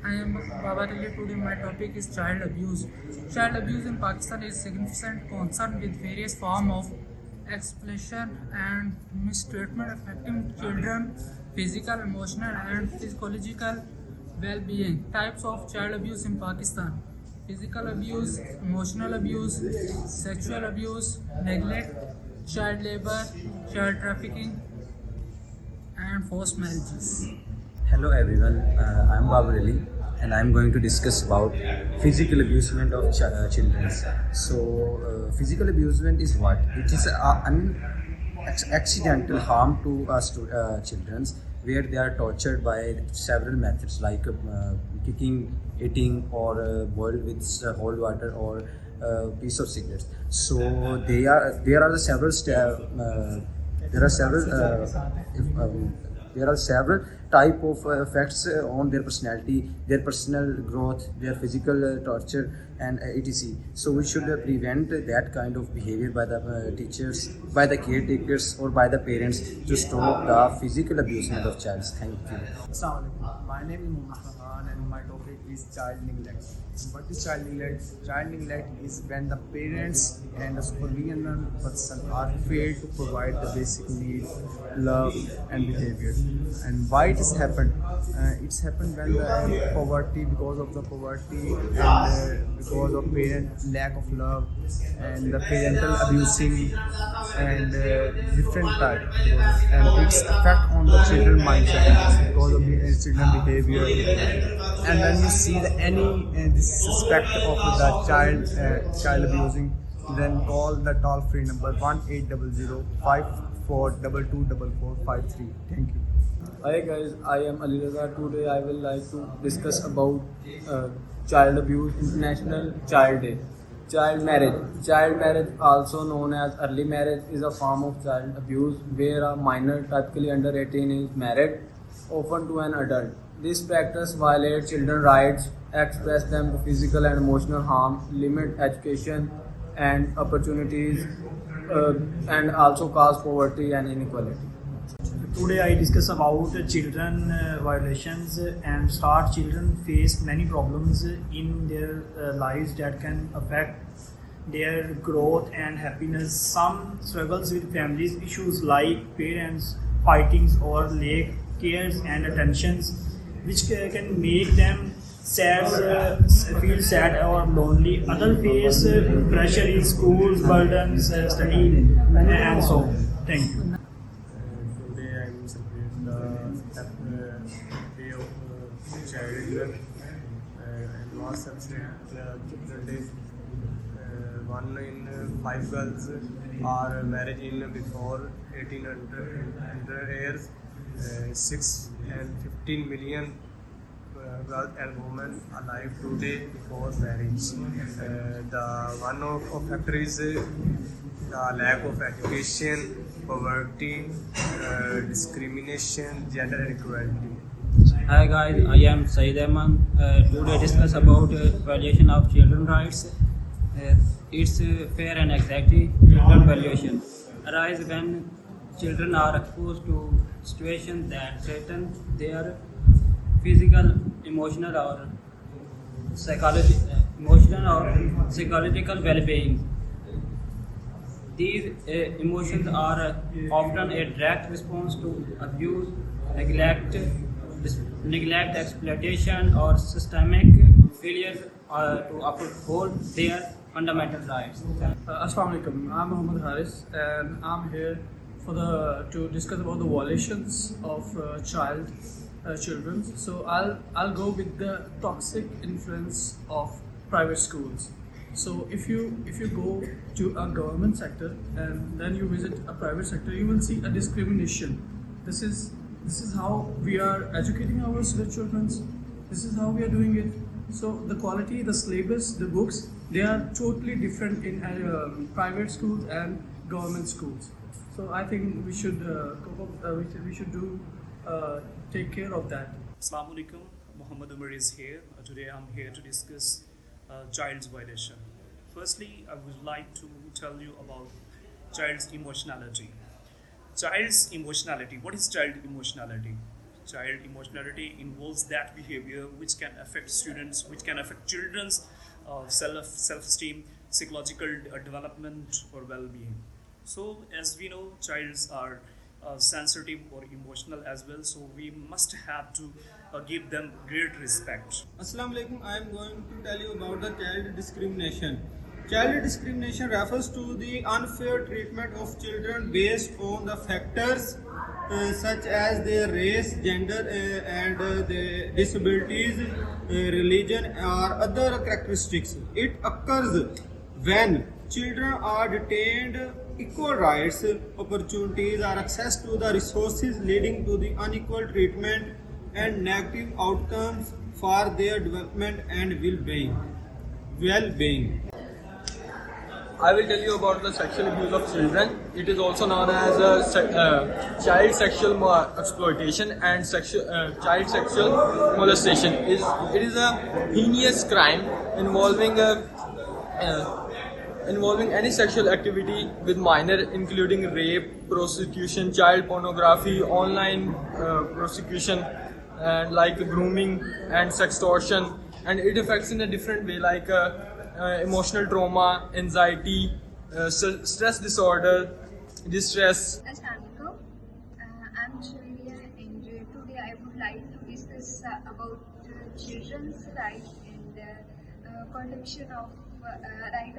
I am Baba Ali. Today my topic is child abuse. Child abuse in Pakistan is significant concern with various forms of exploitation and mistreatment affecting children, physical, emotional, and physiological well-being. Types of child abuse in Pakistan: physical abuse, emotional abuse, sexual abuse, neglect, child labor, child trafficking, and forced marriages. Hello everyone, I'm Babar Ali and I'm going to discuss about physical abusement of children. Physical abusement is what? It is an accidental harm to children where they are tortured by several methods like kicking, hitting, or boiled with cold water or piece of cigarettes. There are the several there are several if, there are several type of effects on their personality, their personal growth, their physical torture, and etc. So we should prevent that kind of behavior by the teachers, by the caretakers, or by the parents to stop the physical abusement of child. Thank you. Assalamualaikum. My name is Muhammad Farhan and my topic is child neglect. What is child neglect? Child neglect is when the parents and the supervision person are failed to provide the basic needs, love, and behavior. And why it has happened? It's happened when the poverty, because of the poverty, and because of parent lack of love, and the parental abusing, and different type, and its effect on the children mindset because of the children behavior. And when you see any suspect of the child abusing, then call the toll free number 1800 Thank you. Hi guys, I am Ali Raza. Today I will like to discuss about Child Abuse International Child Day. Child marriage. Child marriage, also known as early marriage, is a form of child abuse where a minor, typically under 18, is married, often to an adult. This practice violates children's rights, exposes them to physical and emotional harm, limit education and opportunities, and also cause poverty and inequality. Today I discuss about children violations and start children face many problems in their lives that can affect their growth and happiness. Some struggles with families issues like parents fightings or lack cares and attentions, which can make them sad, feel sad or lonely. Other face pressure in schools, burdens, study, and so on. Thank you. Today I will celebrate the day of child and last Children Day. One in five girls are married in before 1800 years. 6 and 15 million girls and women alive today before marriage. The one of factor is the lack of education, poverty, discrimination, gender inequality. Hi guys, I am Saeed Ahmed. Today discuss about violation of children rights. It's fair and exactly children valuation arise when children are exposed to situations that threaten their physical, emotional or psychological well-being. These emotions are often a direct response to abuse, neglect, exploitation, or systemic failures to uphold their fundamental rights. Assalamu alaikum. I'm Muhammad Haris, and I'm here to discuss about the violations of children. So I'll go with the toxic influence of private schools. So if you go to a government sector and then you visit a private sector, you will see a discrimination. This is how we are educating our children. This is how we are doing it. So the quality, the syllabus, the books, they are totally different in private schools and government schools. So I think we should we should do take care of that. Assalamu alaikum. Muhammad Umar is here. Today I'm here to discuss child's violation. Firstly, I would like to tell you about child's emotionality. Child's emotionality. What is child emotionality? child emotionality involves that behavior which can affect students, which can affect children's self-esteem, psychological development or well-being. So as we know, childs are sensitive or emotional as well, so we must have to give them great respect. Assalamu alaikum. I am going to tell you about the child discrimination. Child discrimination refers to the unfair treatment of children based on the factors such as their race, gender, and their disabilities, religion, or other characteristics. It occurs when children are detained equal rights, opportunities, or access to the resources, leading to the unequal treatment and negative outcomes for their development and well-being. I will tell you about the sexual abuse of children. It is also known as child sexual exploitation and child sexual molestation. It is a heinous crime involving any sexual activity with minor, including rape, prostitution, child pornography, online prostitution, and like grooming and sextortion. And it affects in a different way, like emotional trauma, anxiety, stress disorder, distress. Assalamualaikum. I'm Julia, and today I would like to discuss about children's rights and protection of right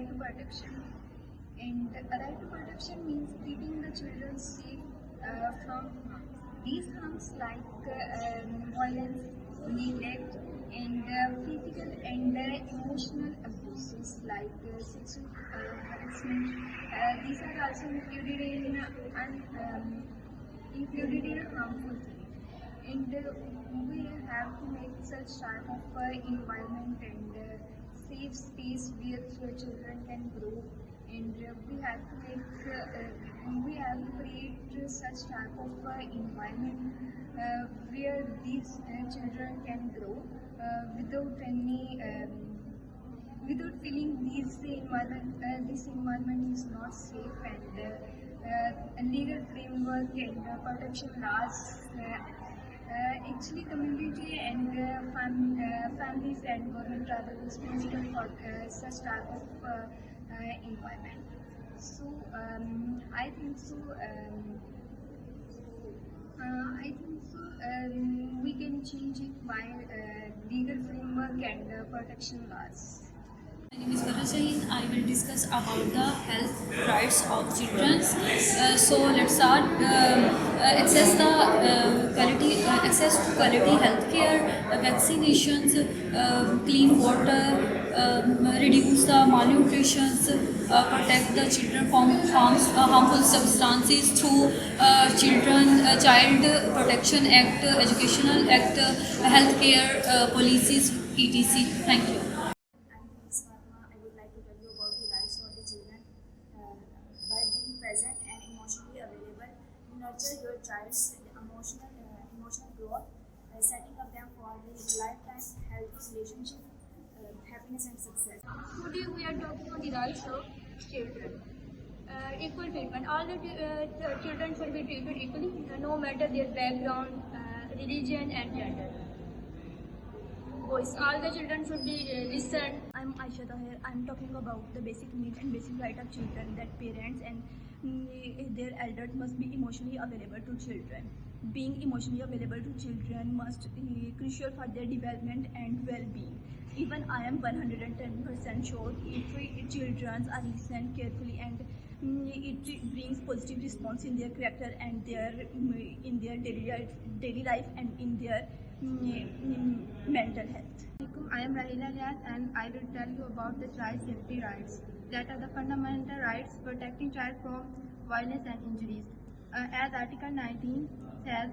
to protection. And right to protection means keeping the children safe from harm. These harms like violence, neglect, and physical and emotional abuses like sexual harassment. These are also included in harmful things. And we have to make such type of environment and safe space where children can grow. And we have to create such type of environment where these children can grow without feeling this environment is not safe, and legal framework and protection laws. Actually, community and families and government are responsible for such type of environment. So I think so. We can change it by legal framework and protection laws. My name is Farah. I will discuss about the health rights of children. So let's start. Access to quality healthcare, vaccinations, clean water, reduce the malnutrition, protect the children from harmful substances through Child Protection Act, Educational Act, healthcare policies, etc. Thank you. I would like to tell you about the rights of the children. By being present and emotionally available, you nurture your child's emotional growth, setting up them for the lifetime healthy relationship, happiness and success. Today we are talking about the rights of children. Equal treatment. All the children should be treated equally, no matter their background, religion and gender. Voice. All the children should be listened. I'm Aisha Tahir. I'm talking about the basic needs and basic right of children, that parents and their elders must be emotionally available to children. Being emotionally available to children must be crucial for their development and well-being. Even I am 110% sure if children are listened carefully and it brings positive response in their character and in their daily life and in their mental health. I am Rahila Lias and I will tell you about the child safety rights, that are the fundamental rights protecting child from violence and injuries. As Article 19 says,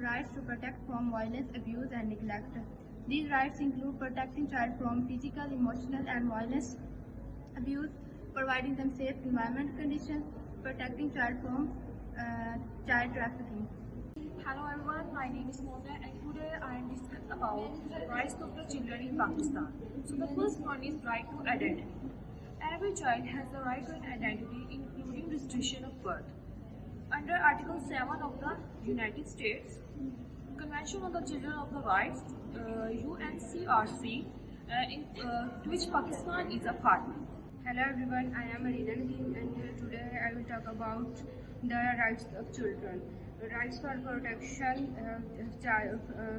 rights to protect from violence, abuse and neglect. These rights include protecting child from physical, emotional and violence abuse, providing them safe environment conditions, protecting child from child trafficking. Hello everyone, my name is Mona and today I am discussing about rights of the children in Pakistan. So the first one is right to identity. Every child has the right to an identity, including registration of birth. Under Article 7 of the United States, Convention on the Children of the Rights, UNCRC, to which Pakistan is a partner. Hello everyone, I am Arina Nadeem and today I will talk about the rights of children. Rights for protection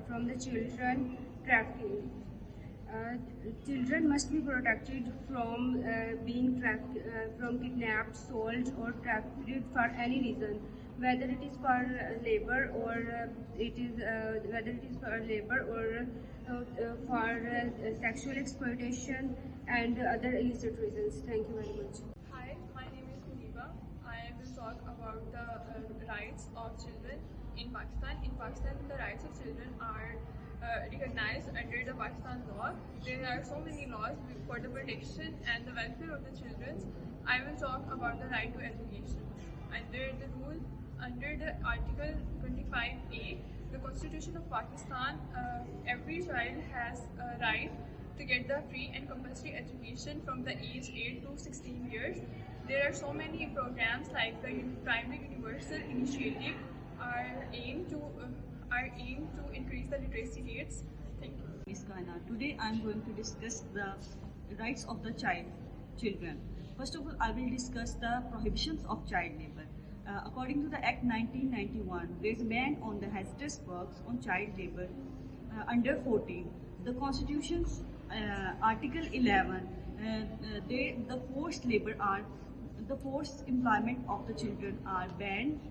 from the children trafficking. Children must be protected from being from kidnapped, sold or trafficked for any reason, whether it is for labor or for sexual exploitation and other illicit reasons. Thank you very much. Hi, my name is Muniba. I will talk about the rights of children in Pakistan. In Pakistan, the rights of children are recognized under the Pakistan law. There are so many laws for the protection and the welfare of the children. I will talk about the right to education. Under the Article 25A, the Constitution of Pakistan, every child has a right to get the free and compulsory education from the age 8 to 16 years. There are so many programs like the Primary Universal Initiative are aimed to increase the literacy rates. Thank you. Ms. Kana. Today I am going to discuss the rights of the children. First of all, I will discuss the prohibitions of child labor. According to the Act 1991, there is a ban on the hazardous works on child labor under 14. The Constitution's Article 11, the forced employment of the children are banned